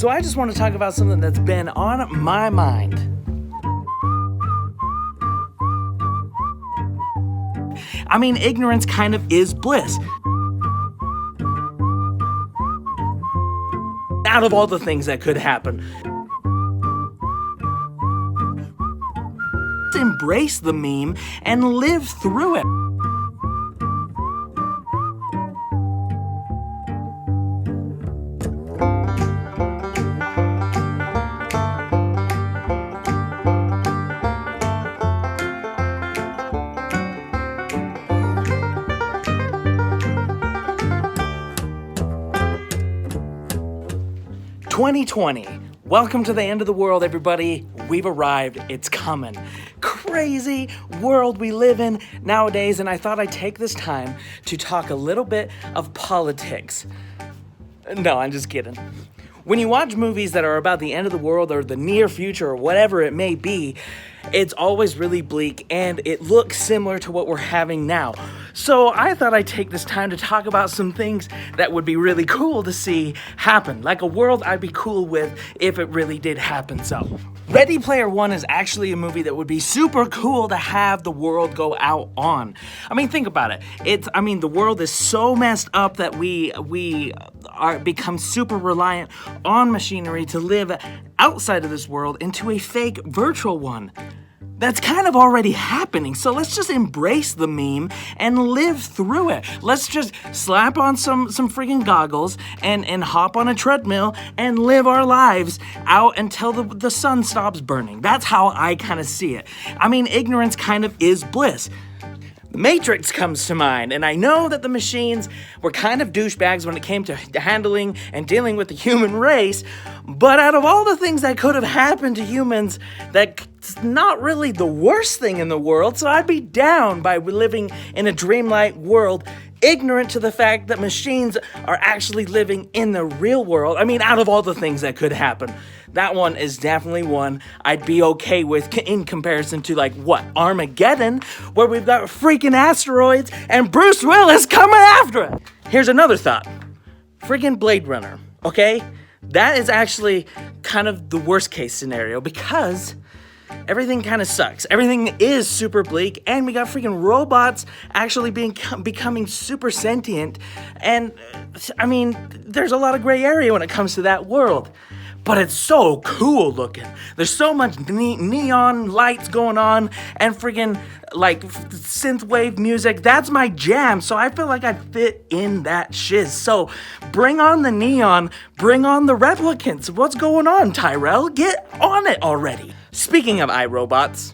So I just want to talk about something that's been on my mind. I mean, ignorance kind of is bliss. Out of all the things that could happen, embrace the meme and live through it. "2020. Welcome to the end of the world, everybody. We've arrived. It's coming. Crazy world we live in nowadays, and I thought I'd take this time to talk a little bit of politics. No, I'm just kidding. When you watch movies that are about the end of the world or the near future or whatever it may be, it's always really bleak and it looks similar to what we're having now. So I thought I'd take this time to talk about some things that would be really cool to see happen, like a world I'd be cool with if it really did happen. So Ready Player One is actually a movie that would be super cool to have the world go out on. I mean, think about it. The world is so messed up that we become super reliant on machinery to live outside of this world into a fake virtual one. That's kind of already happening, so let's just embrace the meme and live through it. Let's just slap on some freaking goggles and hop on a treadmill and live our lives out until the sun stops burning. That's how I kind of see it. I mean, ignorance kind of is bliss. The Matrix comes to mind, and I know that the machines were kind of douchebags when it came to handling and dealing with the human race, but out of all the things that could have happened to humans, that's not really the worst thing in the world, so I'd be down by living in a dreamlike world, ignorant to the fact that machines are actually living in the real world. I mean, out of all the things that could happen, that one is definitely one I'd be okay with in comparison to, like, what, Armageddon, where we've got freaking asteroids and Bruce Willis coming after it. Here's another thought. Freaking Blade Runner, okay? That is actually kind of the worst case scenario because everything kind of sucks. Everything is super bleak, and we got freaking robots actually becoming super sentient, and, I mean, there's a lot of gray area when it comes to that world. But it's so cool looking. There's so much neon lights going on and freaking like synthwave music. That's my jam. So I feel like I fit in that shiz. So bring on the neon, bring on the replicants. What's going on, Tyrell? Get on it already. Speaking of iRobots,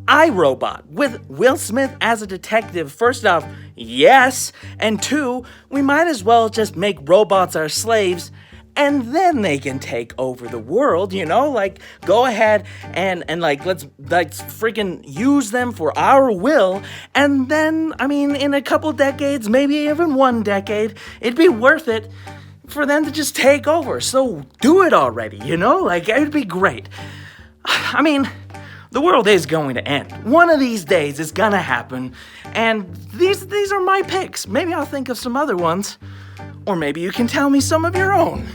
iRobot with Will Smith as a detective. First off, yes, and two, we might as well just make robots our slaves and then they can take over the world, you know? Like, go ahead and let's freaking use them for our will, and then, I mean, in a couple decades, maybe even one decade, it'd be worth it for them to just take over. So do it already, you know? Like, it'd be great. I mean, the world is going to end. One of these days it's gonna happen, and these are my picks. Maybe I'll think of some other ones, or maybe you can tell me some of your own.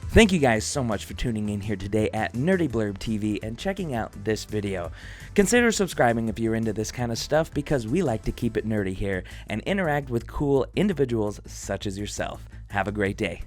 Thank you guys so much for tuning in here today at Nerdy Blurb TV and checking out this video. Consider subscribing if you're into this kind of stuff because we like to keep it nerdy here and interact with cool individuals such as yourself. Have a great day.